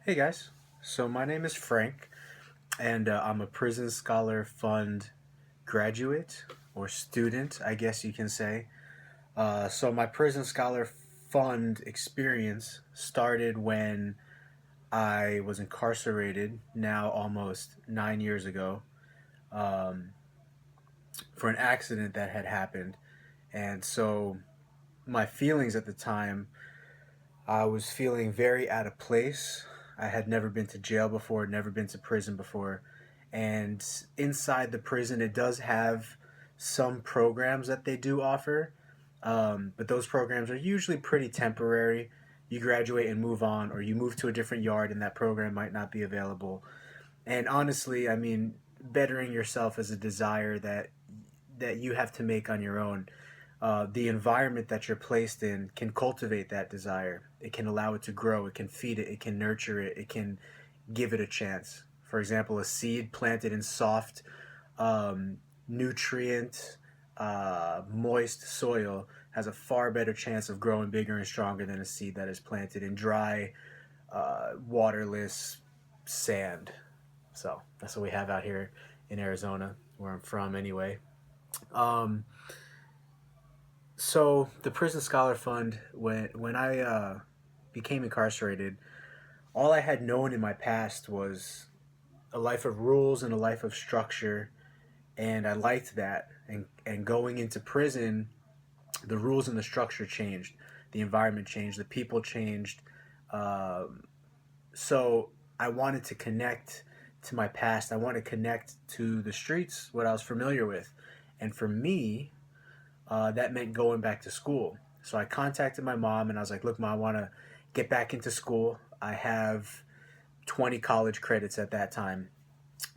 Hey guys, so my name is Frank, and I'm a Prison Scholar Fund graduate or student, I guess you can say. So my Prison Scholar Fund experience started when I was incarcerated, now almost 9 years ago, um, for an accident that had happened. And so my feelings at the time, I was feeling very out of place. I had never been to jail before, never been to prison before. And inside the prison, it does have some programs that they do offer, but those programs are usually pretty temporary. You graduate and move on, or you move to a different yard, and that program might not be available. And honestly, I mean, bettering yourself is a desire that you have to make on your own. The environment that you're placed in can cultivate that desire. It can allow it to grow. It can feed it. It can nurture it. It can give it a chance. For example, a seed planted in soft, nutrient, moist soil has a far better chance of growing bigger and stronger than a seed that is planted in dry, waterless sand. So that's what we have out here in Arizona, where I'm from, anyway. Um, So the Prison Scholar Fund, when I became incarcerated, all I had known in my past was a life of rules and a life of structure, and I liked that. And going into prison, the rules and the structure changed, the environment changed, the people changed. Um, so I wanted to connect to my past. I wanted to connect to the streets, what I was familiar with, and for me, that meant going back to school. So I contacted my mom and I was like, look, Mom, I want to get back into school. I have 20 college credits at that time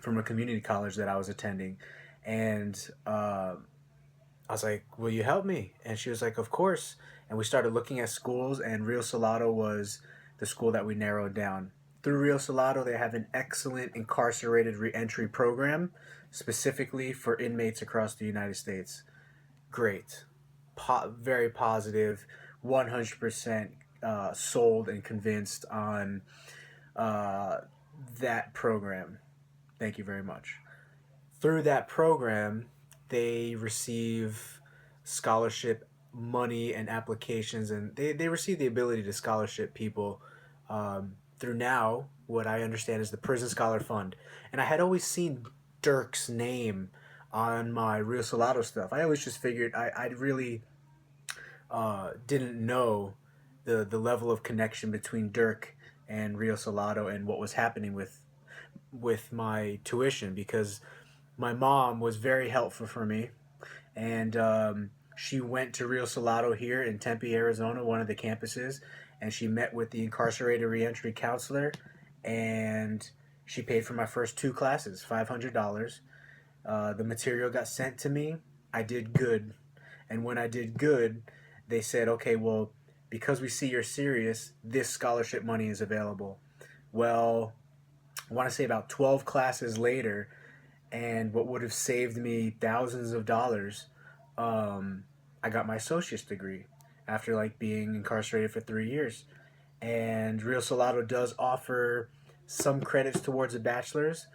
from a community college that I was attending. And I was like, will you help me? And she was like, of course. And we started looking at schools, and Rio Salado was the school that we narrowed down. Through Rio Salado, they have an excellent incarcerated reentry program specifically for inmates across the United States. Great, very positive, 100% sold and convinced on uh, that program. Thank you very much. Through that program, they receive scholarship money and applications, and they receive the ability to scholarship people through now what I understand is the Prison Scholar Fund. And I had always seen Dirk's name on my Real Salado stuff. I always just figured I really didn't know the level of connection between Dirk and Rio Salado and what was happening with my tuition, because my mom was very helpful for me, and she went to Rio Salado here in Tempe, Arizona, one of the campuses, and she met with the incarcerated reentry counselor, and she paid for my first two classes, $500. The material got sent to me. I did good, and when I did good, they said, okay, well, because we see you're serious, this scholarship money is available. Well, I want to say about 12 classes later, and what would have saved me thousands of dollars, I got my associate's degree after like being incarcerated for 3 years. And Real Salado does offer some credits towards a bachelor's,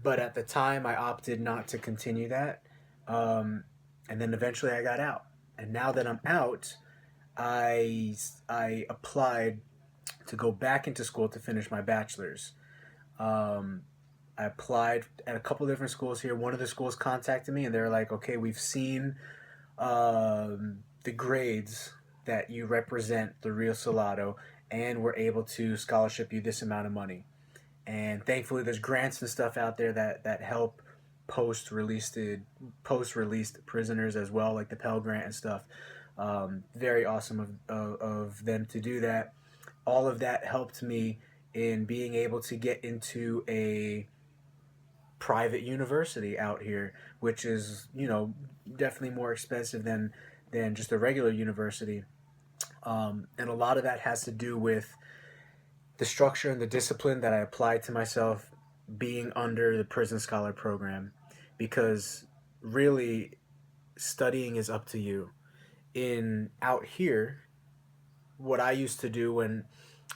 but at the time I opted not to continue that. Um, and then eventually I got out. And now that I'm out, I applied to go back into school to finish my bachelor's. Um, I applied at a couple different schools here. One of the schools contacted me and they're like, okay, we've seen the grades that you represent the Real Salado, and we're able to scholarship you this amount of money. And thankfully, there's grants and stuff out there that help post-released post-released prisoners as well, like the Pell Grant and stuff. Very awesome of them to do that. All of that helped me in being able to get into a private university out here, which is definitely more expensive than just a regular university. And a lot of that has to do with the structure and the discipline that I applied to myself being under the Prison Scholar program, because really studying is up to you. In out here, what I used to do when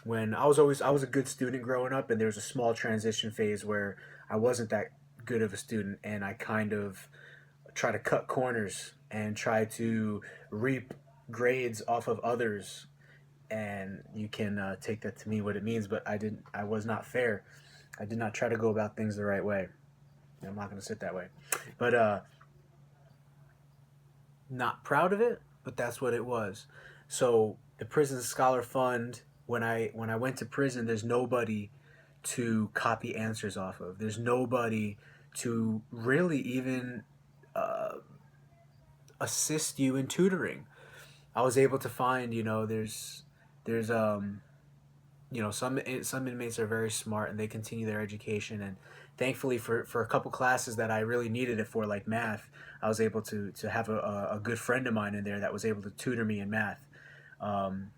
when I was a good student growing up, and there was a small transition phase where I wasn't that good of a student, and I kind of try to cut corners and try to reap grades off of others. And you can take that to mean what it means, but I was not fair. I did not try to go about things the right way. I'm not going to sit that way, but not proud of it, but that's what it was. So the prison scholar fund, when I went to prison, there's nobody to copy answers off of. There's nobody to really even uh, assist you in tutoring. I was able to find, there's some inmates are very smart and they continue their education, and thankfully for a couple classes that I really needed it for, like math, I was able to have a good friend of mine in there that was able to tutor me in math.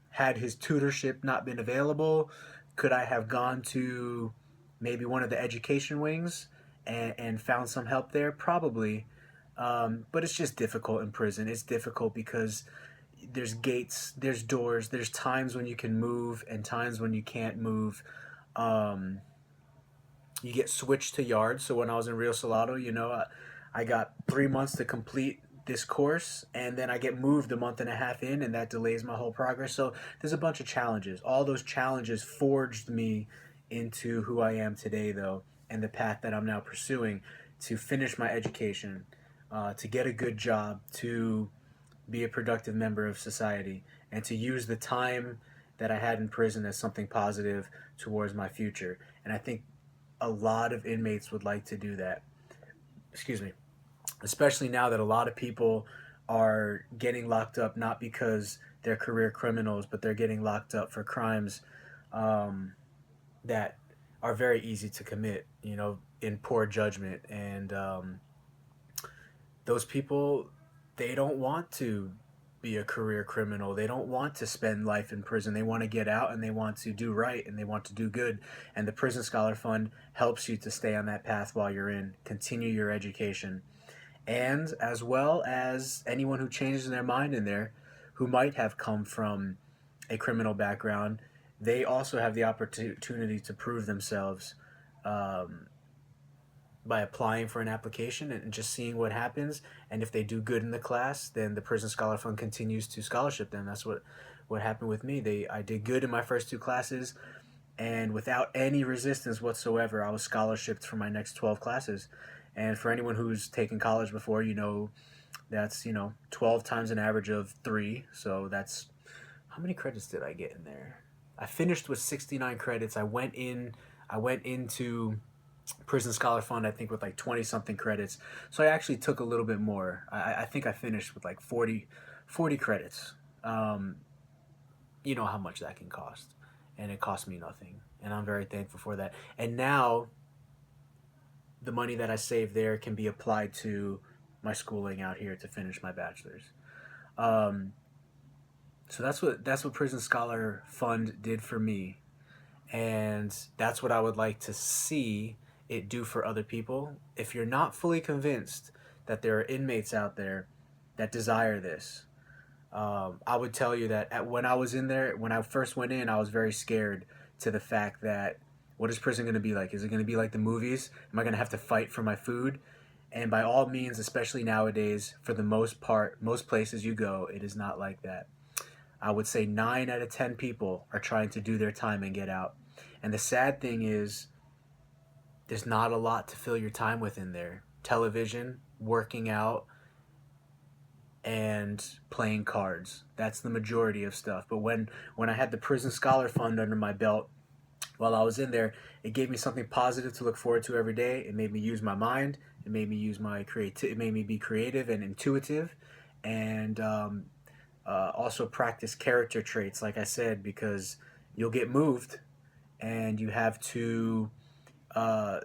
Had his tutorship not been available, could I have gone to maybe one of the education wings and found some help there? Probably. But it's just difficult in prison. It's difficult because there's gates, there's doors, there's times when you can move and times when you can't move. Um, you get switched to yards. So when I was in Rio Salado, I got 3 months to complete this course, and then I get moved a month and a half in, and that delays my whole progress. So there's a bunch of challenges. All those challenges forged me into who I am today, though, and the path that I'm now pursuing to finish my education, to get a good job, to be a productive member of society, and to use the time that I had in prison as something positive towards my future. And I think a lot of inmates would like to do that. Excuse me. Especially now that a lot of people are getting locked up not because they're career criminals, but they're getting locked up for crimes um, that are very easy to commit, in poor judgment. And those people, they don't want to be a career criminal. They don't want to spend life in prison. They want to get out and they want to do right and they want to do good. And the Prison Scholar Fund helps you to stay on that path while you're in, continue your education. And as well as anyone who changes their mind in there who might have come from a criminal background, they also have the opportunity to prove themselves um, by applying for an application and just seeing what happens. And if they do good in the class, then the Prison Scholar Fund continues to scholarship them. That's what happened with me. I did good in my first two classes, and without any resistance whatsoever, I was scholarshiped for my next 12 classes. And for anyone who's taken college before, that's 12 times an average of 3. So that's, how many credits did I get in there? I finished with 69 credits. I went into Prison Scholar Fund, I think, with like 20 something credits. So I actually took a little bit more. I think I finished with like 40 credits. Um, you know how much that can cost. And it cost me nothing. And I'm very thankful for that. And now the money that I saved there can be applied to my schooling out here to finish my bachelor's. Um, so that's what Prison Scholar Fund did for me, and that's what I would like to see it do for other people. If you're not fully convinced that there are inmates out there that desire this, I would tell you that when I was in there, when I first went in, I was very scared to the fact that what is prison going to be like? Is it going to be like the movies? Am I going to have to fight for my food? And by all means, especially nowadays, for the most part, most places you go, it is not like that. I would say 9 out of 10 people are trying to do their time and get out. And the sad thing is, there's not a lot to fill your time with in there. Television, working out, and playing cards. That's the majority of stuff. But when I had the Prison Scholar Fund under my belt while I was in there, it gave me something positive to look forward to every day. It made me use my mind. It made me use my it made me be creative and intuitive, and also practice character traits, like I said, because you'll get moved, and uh,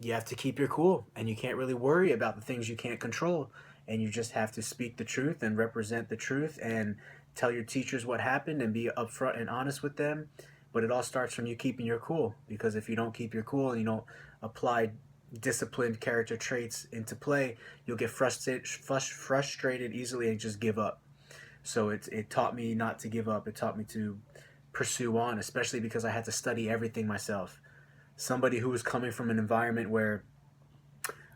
you have to keep your cool, and you can't really worry about the things you can't control, and you just have to speak the truth and represent the truth and tell your teachers what happened and be upfront and honest with them. But it all starts from you keeping your cool, because if you don't keep your cool and you don't apply disciplined character traits into play, you'll get frustrated easily and just give up. So it taught me not to give up. It taught me to pursue on, especially because I had to study everything myself. Somebody who was coming from an environment where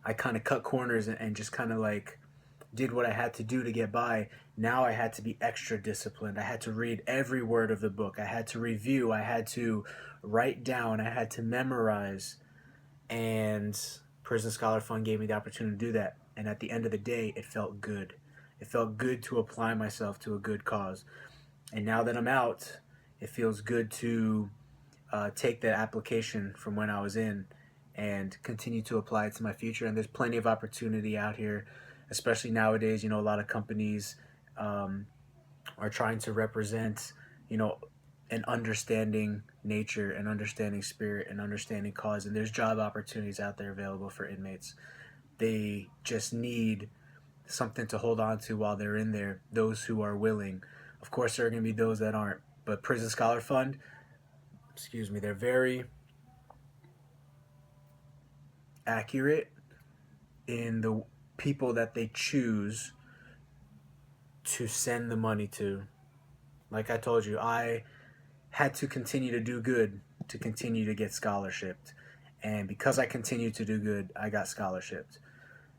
I kind of cut corners and just kind of like did what I had to do to get by. Now I had to be extra disciplined. I had to read every word of the book. I had to review. I had to write down. I had to memorize. And Prison Scholar Fund gave me the opportunity to do that. And at the end of the day, it felt good. It felt good to apply myself to a good cause. And now that I'm out, it feels good to take that application from when I was in and continue to apply it to my future. And there's plenty of opportunity out here, especially nowadays. You know, a lot of companies are trying to represent, you know, an understanding nature, an understanding spirit, an understanding cause. And there's job opportunities out there available for inmates. They just need something to hold on to while they're in there, those who are willing. Of course, there are going to be those that aren't. But Prison Scholar Fund, excuse me, they're very accurate in the people that they choose to send the money to. Like I told you, I had to continue to do good to continue to get scholarshiped. And because I continued to do good, I got scholarshiped.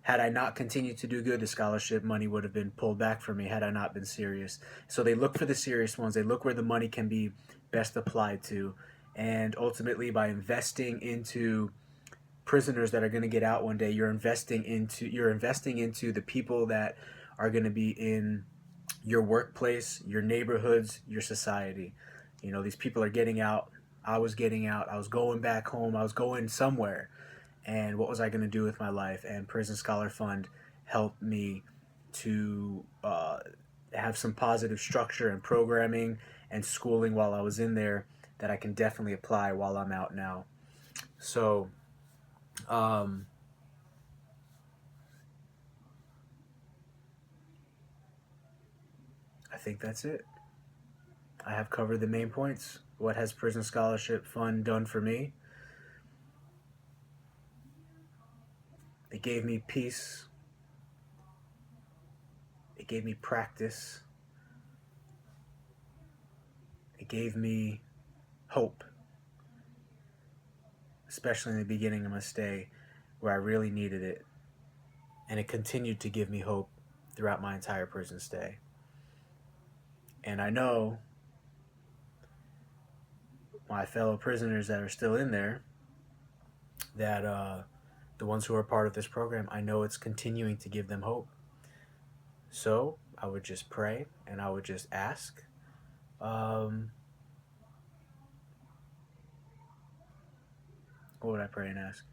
Had I not continued to do good, the scholarship money would have been pulled back from me had I not been serious. So they look for the serious ones. They look where the money can be best applied to. And ultimately, by investing into prisoners that are going to get out one day, you're investing into the people that are going to be in your workplace, your neighborhoods, your society. You know, these people are getting out. I was getting out. I was going back home. I was going somewhere. And what was I going to do with my life? And Prison Scholar Fund helped me to have some positive structure and programming and schooling while I was in there that I can definitely apply while I'm out now. So, um, I think that's it. I have covered the main points. What has Prison Scholarship Fund done for me? It gave me peace. It gave me practice. It gave me hope, especially in the beginning of my stay where I really needed it. And it continued to give me hope throughout my entire prison stay. And I know my fellow prisoners that are still in there, that the ones who are part of this program, I know it's continuing to give them hope. So I would just pray and I would just ask. What would I pray and ask?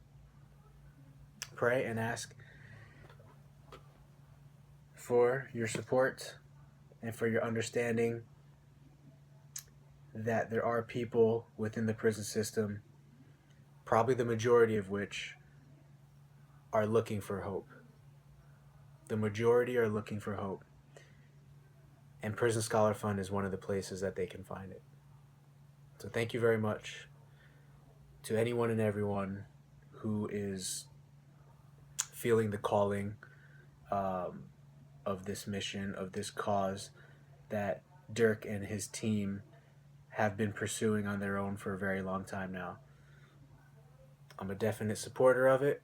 Pray and ask for your support and for your understanding that there are people within the prison system, probably the majority of which are looking for hope. The majority are looking for hope. And Prison Scholar Fund is one of the places that they can find it. So thank you very much to anyone and everyone who is feeling the calling of this mission, of this cause that Dirk and his team have been pursuing on their own for a very long time now. I'm a definite supporter of it.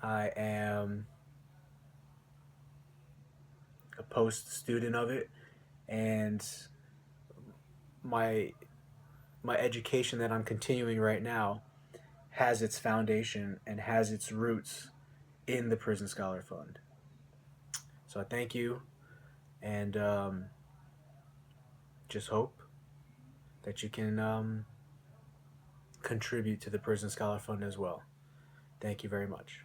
I am a post student of it, and my education that I'm continuing right now has its foundation and has its roots in the Prison Scholar Fund. So I thank you, and just hope that you can contribute to the Prison Scholar Fund as well. Thank you very much.